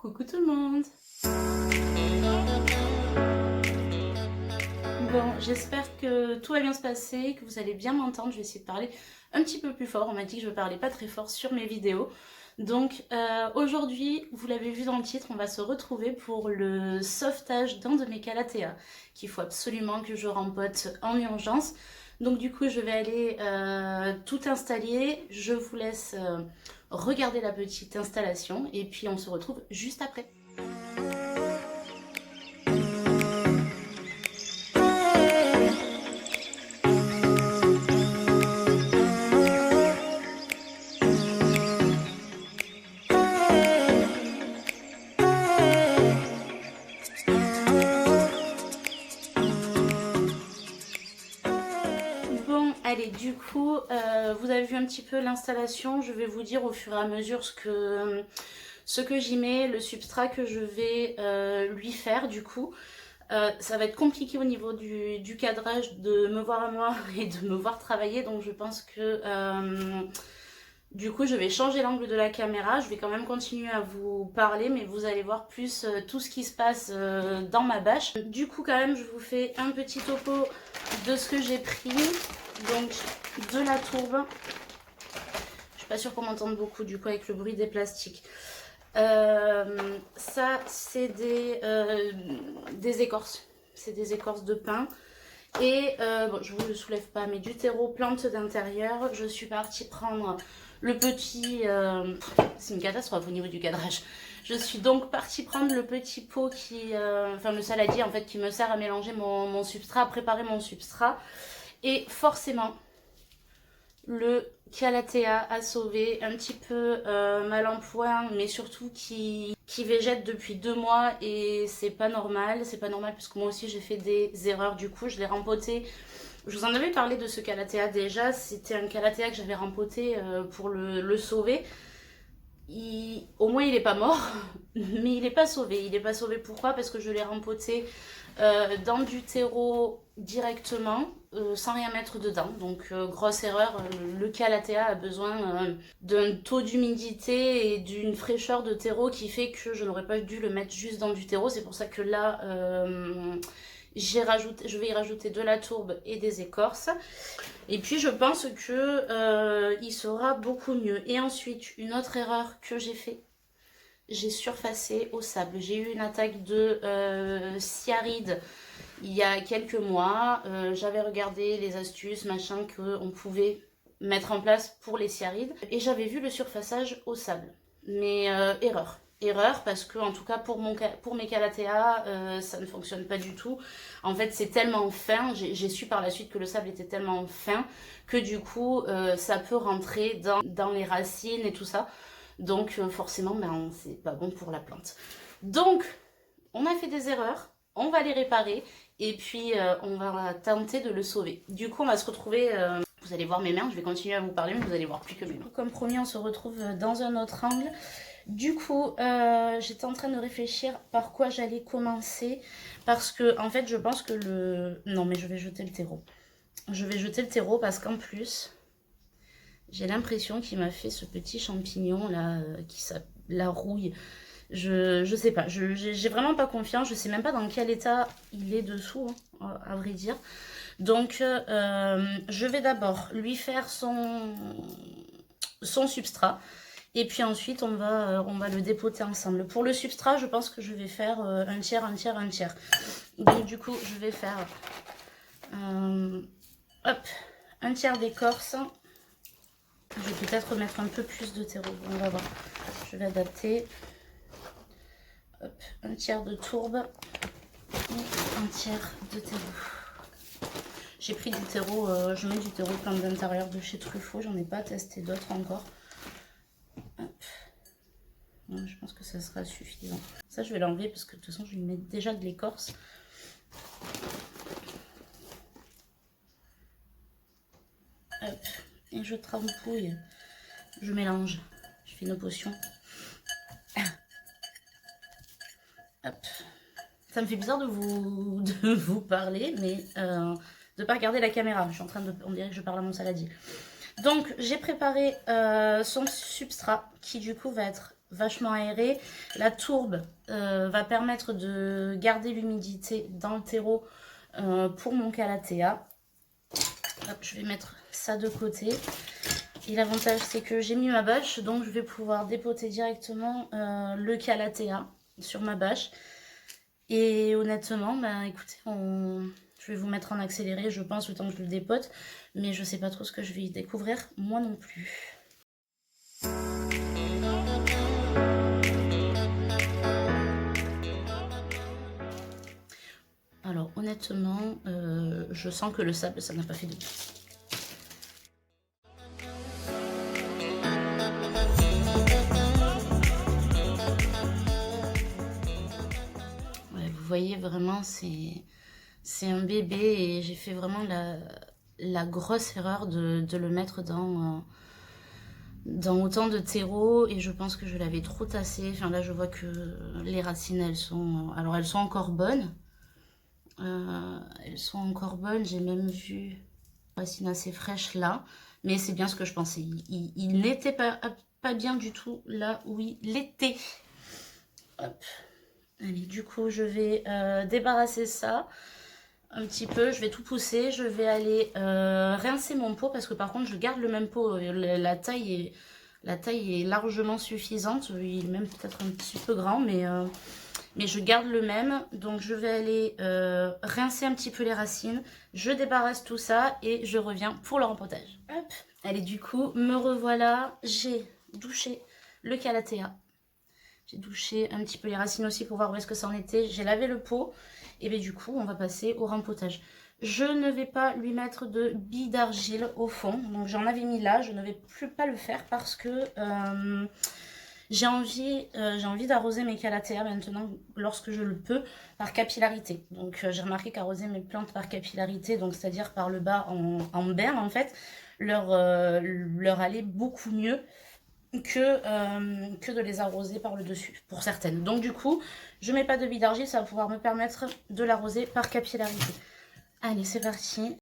Coucou tout le monde. Bon, j'espère que tout va bien se passer, que vous allez bien m'entendre. Je vais essayer de parler un petit peu plus fort. On m'a dit que je parlais pas très fort sur mes vidéos. Donc aujourd'hui, vous l'avez vu dans le titre, on va se retrouver pour le sauvetage d'un de mes calatheas qu'il faut absolument que je rempote en urgence. Donc du coup, je vais aller tout installer. Je vous laisse regarder la petite installation et puis on se retrouve juste après. Bon, allez, du coup, vous avez vu un petit peu l'installation. Je vais vous dire au fur et à mesure ce que j'y mets, le substrat que je vais lui faire, du coup. Ça va être compliqué au niveau du cadrage de me voir à moi et de me voir travailler, donc je pense que du coup je vais changer l'angle de la caméra. Je vais quand même continuer à vous parler, mais vous allez voir plus tout ce qui se passe dans ma bâche. Du coup quand même je vous fais un petit topo de ce que j'ai pris. Donc de la tourbe. Je suis pas sûre qu'on m'entende beaucoup du coup avec le bruit des plastiques. Ça c'est des écorces. C'est des écorces de pin. Et bon, je vous le soulève pas, mais du terreau plante d'intérieur. Je suis partie prendre le petit... c'est une catastrophe au niveau du cadrage. Je suis donc partie prendre le petit pot qui... enfin le saladier en fait qui me sert à mélanger mon substrat, à préparer mon substrat. Et forcément, le calathea a sauvé un petit peu mal en point, mais surtout qui végète depuis 2 mois et c'est pas normal. C'est pas normal parce que moi aussi j'ai fait des erreurs. Du coup, je l'ai rempoté. Je vous en avais parlé de ce calathea déjà. C'était un calathea que j'avais rempoté pour le sauver. Au moins il est pas mort, mais il est pas sauvé. Il est pas sauvé pourquoi? Parce que je l'ai rempoté dans du terreau directement, sans rien mettre dedans. Donc grosse erreur, le calathea a besoin d'un taux d'humidité et d'une fraîcheur de terreau qui fait que je n'aurais pas dû le mettre juste dans du terreau. C'est pour ça que là, je vais y rajouter de la tourbe et des écorces. Et puis je pense que il sera beaucoup mieux. Et ensuite, une autre erreur que j'ai fait, j'ai surfacé au sable. J'ai eu une attaque de cyanide il y a quelques mois. J'avais regardé les astuces, machin, qu'on pouvait mettre en place pour les cyarides. Et j'avais vu le surfaçage au sable. Mais erreur. Erreur parce que en tout cas pour mes calatheas ça ne fonctionne pas du tout. En fait c'est tellement fin, j'ai su par la suite que le sable était tellement fin que du coup ça peut rentrer dans les racines et tout ça. Donc forcément ben, c'est pas bon pour la plante. Donc on a fait des erreurs, on va les réparer et puis on va tenter de le sauver. Du coup on va se retrouver, vous allez voir mes mains, je vais continuer à vous parler mais vous allez voir plus que mes mains. Comme promis on se retrouve dans un autre angle. Du coup, j'étais en train de réfléchir par quoi j'allais commencer. Parce que, en fait, je pense que le... Non, mais je vais jeter le terreau. Je vais jeter le terreau parce qu'en plus, j'ai l'impression qu'il m'a fait ce petit champignon là, la rouille. Je sais pas, j'ai vraiment pas confiance. Je sais même pas dans quel état il est dessous, hein, à vrai dire. Donc, je vais d'abord lui faire son substrat. Et puis ensuite, on va le dépoter ensemble. Pour le substrat, je pense que je vais faire un tiers, un tiers, un tiers. Donc du coup, je vais faire hop, un tiers d'écorce. Je vais peut-être mettre un peu plus de terreau. On va voir. Je vais adapter. Hop, un tiers de tourbe et un tiers de terreau. J'ai pris du terreau, je mets du terreau plante d'intérieur de chez Truffaut. J'en ai pas testé d'autres encore. Hop. Je pense que ça sera suffisant. Ça, je vais l'enlever parce que de toute façon, je lui mets déjà de l'écorce. Hop. Et je trempouille. Je mélange. Je fais une potion. Hop. Ça me fait bizarre de vous parler, mais de ne pas regarder la caméra. Je suis en train de... On dirait que je parle à mon saladier. Donc, j'ai préparé son substrat qui, du coup, va être vachement aéré. La tourbe va permettre de garder l'humidité dans le terreau pour mon calathea. Hop, je vais mettre ça de côté. Et l'avantage, c'est que j'ai mis ma bâche, donc je vais pouvoir dépoter directement le calathea sur ma bâche. Et honnêtement, bah écoutez, je vais vous mettre en accéléré, je pense, le temps que je le dépote. Mais je sais pas trop ce que je vais y découvrir, moi non plus. Alors honnêtement, je sens que le sable, ça n'a pas fait de bien. Ouais, vous voyez vraiment, c'est un bébé et j'ai fait vraiment la grosse erreur de le mettre dans autant de terreau et je pense que je l'avais trop tassé. Enfin là, je vois que les racines, elles sont encore bonnes. Elles sont encore bonnes, j'ai même vu des racines assez fraîches là, mais c'est bien ce que je pensais. Il n'était pas bien du tout là où il était. Hop. Allez, du coup, je vais débarrasser ça un petit peu. Je vais tout pousser. Je vais aller rincer mon pot parce que par contre, je garde le même pot. La taille est largement suffisante. Il est même peut-être un petit peu grand, mais je garde le même. Donc, je vais aller rincer un petit peu les racines. Je débarrasse tout ça et je reviens pour le rempotage. Hop. Allez, du coup, me revoilà. J'ai douché le calathea. J'ai douché un petit peu les racines aussi pour voir où est-ce que ça en était. J'ai lavé le pot. Et bien du coup, on va passer au rempotage. Je ne vais pas lui mettre de billes d'argile au fond. Donc j'en avais mis là. Je ne vais plus pas le faire parce que j'ai envie d'arroser mes calathea maintenant lorsque je le peux par capillarité. Donc j'ai remarqué qu'arroser mes plantes par capillarité, donc c'est-à-dire par le bas en berne en fait, leur allait beaucoup mieux que de les arroser par le dessus, pour certaines. Donc du coup, je mets pas de billes d'argile, ça va pouvoir me permettre de l'arroser par capillarité. Allez, c'est parti.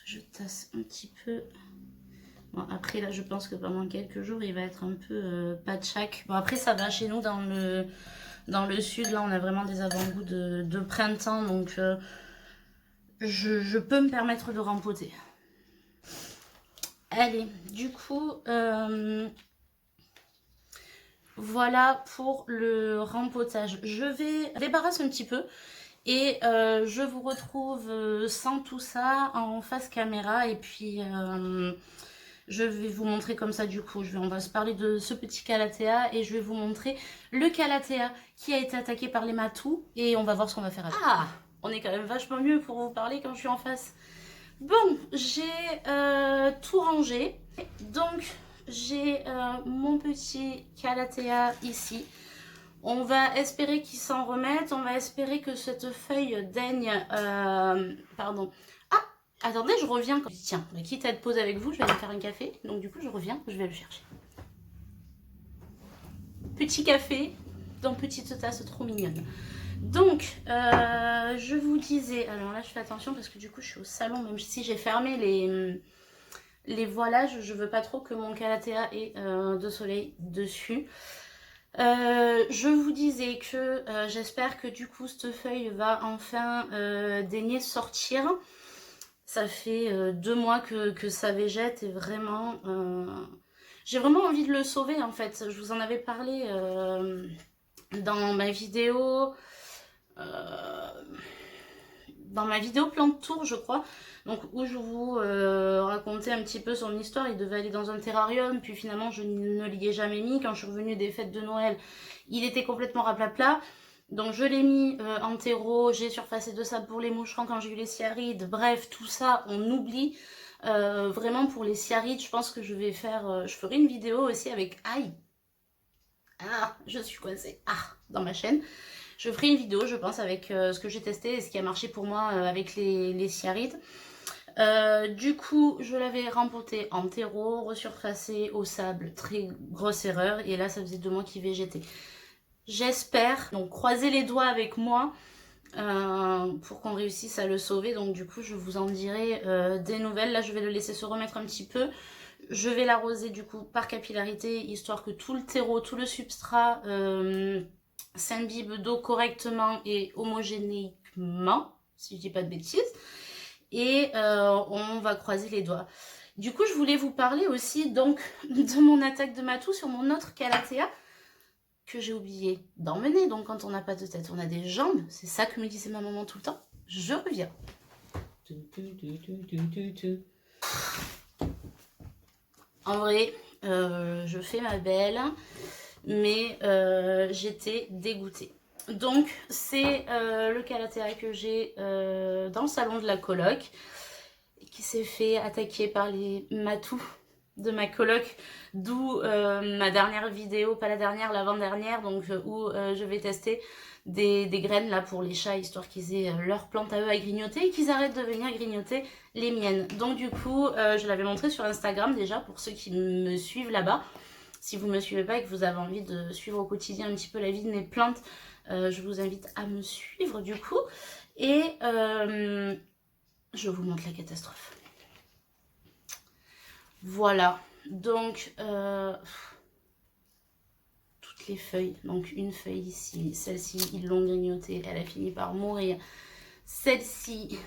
Je tasse un petit peu. Bon, après, là, je pense que pendant quelques jours, il va être un peu patchak. Bon, après, ça va chez nous dans le sud. Là, on a vraiment des avant-goûts de printemps. Donc, je peux me permettre de rempoter. Allez, du coup, voilà pour le rempotage. Je vais débarrasser un petit peu. Et je vous retrouve sans tout ça en face caméra et puis je vais vous montrer comme ça du coup. On va se parler de ce petit calathea et je vais vous montrer le calathea qui a été attaqué par les matous et on va voir ce qu'on va faire avec. Ah, on est quand même vachement mieux pour vous parler quand je suis en face. Bon, j'ai tout rangé. Donc j'ai mon petit calathea ici. On va espérer qu'il s'en remette. On va espérer que cette feuille daigne... pardon. Ah, attendez, je reviens. Tiens, quitte à être posée avec vous, je vais aller faire un café. Donc du coup, je reviens, je vais le chercher. Petit café dans petite tasse trop mignonne. Donc, je vous disais... Alors là, je fais attention parce que du coup, je suis au salon. Même si j'ai fermé les voilages, je veux pas trop que mon calathea ait de soleil dessus. Je vous disais que j'espère que du coup cette feuille va enfin daigner sortir. Ça fait 2 mois que ça végète et vraiment j'ai vraiment envie de le sauver en fait. Je vous en avais parlé dans ma vidéo plante tour je crois, donc où je vous racontais un petit peu son histoire. Il devait aller dans un terrarium, puis finalement je ne l'y ai jamais mis. Quand je suis revenue des fêtes de Noël, il était complètement raplapla. Donc je l'ai mis en terreau, j'ai surfacé de sable pour les moucherons quand j'ai eu les cyarides. Bref, tout ça on oublie. Vraiment pour les cyarides, je pense que je ferai une vidéo aussi avec... Aïe, ah, je suis coincée. Ah, dans ma chaîne. Je ferai une vidéo, je pense, avec ce que j'ai testé et ce qui a marché pour moi avec les cyarides. Du coup, je l'avais rempoté en terreau, resurfacé au sable, très grosse erreur. Et là, ça faisait 2 mois qu'il végétait. J'espère, donc croisez les doigts avec moi pour qu'on réussisse à le sauver. Donc du coup, je vous en dirai des nouvelles. Là, je vais le laisser se remettre un petit peu. Je vais l'arroser du coup par capillarité, histoire que tout le terreau, tout le substrat s'imbibe d'eau correctement et homogénéiquement, si je dis pas de bêtises. Et on va croiser les doigts. Du coup, je voulais vous parler aussi donc de mon attaque de matou sur mon autre Calathea que j'ai oublié d'emmener. Donc quand on n'a pas de tête, on a des jambes. C'est ça que me disait ma maman tout le temps. Je reviens. En vrai, je fais ma belle, mais j'étais dégoûtée. Donc, c'est le Calathea que j'ai dans le salon de la coloc, qui s'est fait attaquer par les matous de ma coloc, d'où ma dernière vidéo, pas la dernière, l'avant-dernière, donc où je vais tester des graines là pour les chats, histoire qu'ils aient leurs plantes à eux à grignoter et qu'ils arrêtent de venir grignoter les miennes. Donc du coup, je l'avais montré sur Instagram déjà pour ceux qui me suivent là-bas. Si vous ne me suivez pas et que vous avez envie de suivre au quotidien un petit peu la vie de mes plantes, je vous invite à me suivre du coup. Et je vous montre la catastrophe. Voilà, donc toutes les feuilles, donc une feuille ici, celle-ci ils l'ont grignotée, elle a fini par mourir, celle-ci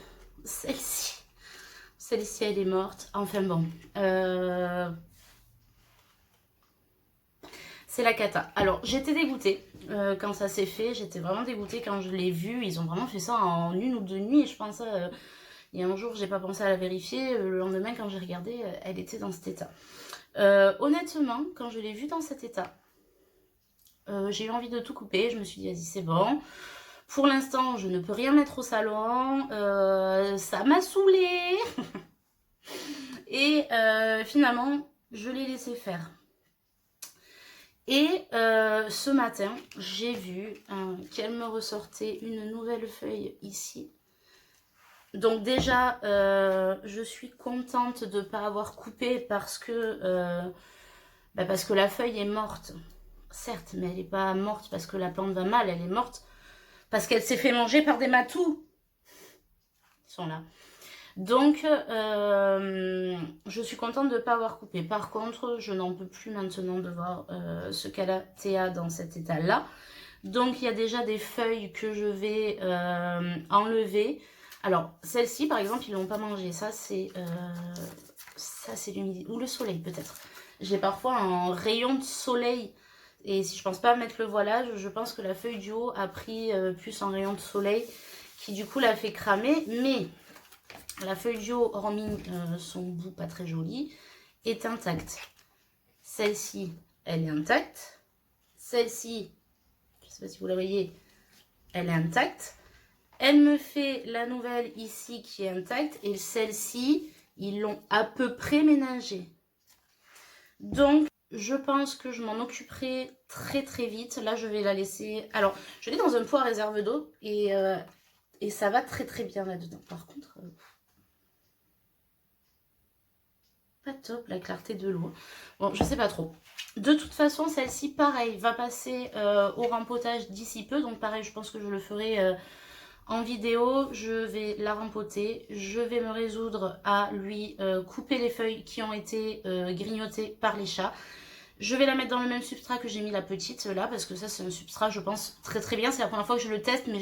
elle est morte, enfin bon, c'est la cata. Alors j'étais dégoûtée quand ça s'est fait, j'étais vraiment dégoûtée quand je l'ai vu, ils ont vraiment fait ça en 1 ou 2 nuits, je pense. Et un jour, j'ai pas pensé à la vérifier. Le lendemain, quand j'ai regardé, elle était dans cet état. Honnêtement, quand je l'ai vue dans cet état, j'ai eu envie de tout couper. Je me suis dit, vas-y, c'est bon. Pour l'instant, je ne peux rien mettre au salon. Ça m'a saoulée. Et finalement, je l'ai laissé faire. Et ce matin, j'ai vu qu'elle me ressortait une nouvelle feuille ici. Donc déjà, je suis contente de ne pas avoir coupé parce que la feuille est morte. Certes, mais elle n'est pas morte parce que la plante va mal, elle est morte parce qu'elle s'est fait manger par des matous. Ils sont là. Donc, je suis contente de ne pas avoir coupé. Par contre, je n'en peux plus maintenant de voir ce Calathea dans cet état-là. Donc, il y a déjà des feuilles que je vais enlever. Alors, celle-ci, par exemple, ils ne l'ont pas mangée. Ça, c'est l'humidité. Ou le soleil, peut-être. J'ai parfois un rayon de soleil. Et si je pense pas mettre le voilage, je pense que la feuille du haut a pris plus un rayon de soleil qui, du coup, l'a fait cramer. Mais la feuille du haut, hormis son bout pas très joli, est intacte. Celle-ci, elle est intacte. Celle-ci, je ne sais pas si vous la voyez, elle est intacte. Elle me fait la nouvelle ici qui est intacte. Et celle-ci, ils l'ont à peu près ménagée. Donc, je pense que je m'en occuperai très très vite. Là, je vais la laisser... Alors, je l'ai dans un pot à réserve d'eau. Et ça va très très bien là-dedans. Par contre... pas top la clarté de l'eau. Bon, je sais pas trop. De toute façon, celle-ci, pareil, va passer au rempotage d'ici peu. Donc pareil, je pense que je le ferai en vidéo. Je vais la rempoter. Je vais me résoudre à lui couper les feuilles qui ont été grignotées par les chats. Je vais la mettre dans le même substrat que j'ai mis la petite là. Parce que ça, c'est un substrat, je pense, très très bien. C'est la première fois que je le teste, mais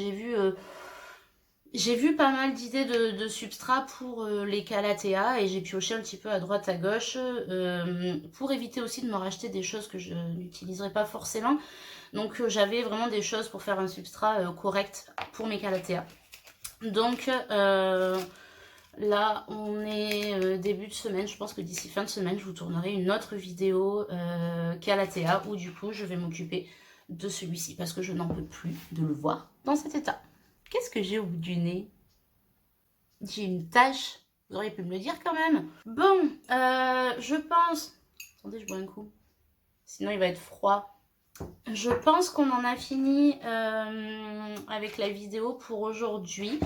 j'ai vu pas mal d'idées de substrats pour les Calathea et j'ai pioché un petit peu à droite à gauche pour éviter aussi de me racheter des choses que je n'utiliserai pas forcément. Donc j'avais vraiment des choses pour faire un substrat correct pour mes Calathea. Donc là on est début de semaine, je pense que d'ici fin de semaine je vous tournerai une autre vidéo Calathea où du coup je vais m'occuper de celui-ci parce que je n'en peux plus de le voir dans cet état. Qu'est-ce que j'ai au bout du nez? J'ai une tache. Vous auriez pu me le dire quand même. Bon, je pense... Attendez, je bois un coup. Sinon, il va être froid. Je pense qu'on en a fini avec la vidéo pour aujourd'hui.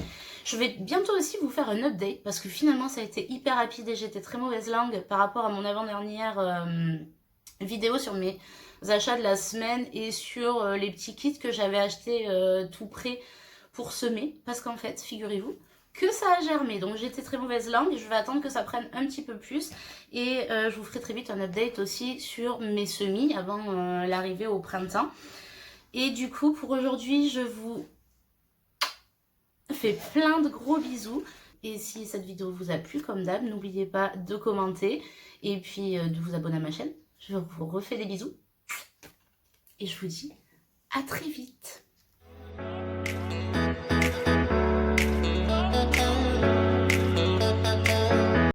Je vais bientôt aussi vous faire un update parce que finalement ça a été hyper rapide et j'étais très mauvaise langue par rapport à mon avant-dernière vidéo sur mes achats de la semaine et sur les petits kits que j'avais achetés tout prêt pour semer. Parce qu'en fait, figurez-vous que ça a germé. Donc j'étais très mauvaise langue et je vais attendre que ça prenne un petit peu plus. Et je vous ferai très vite un update aussi sur mes semis avant l'arrivée au printemps. Et du coup, pour aujourd'hui, je vous fais plein de gros bisous. Et si cette vidéo vous a plu, comme d'hab, n'oubliez pas de commenter et puis de vous abonner à ma chaîne. Je vous refais des bisous. Et je vous dis à très vite.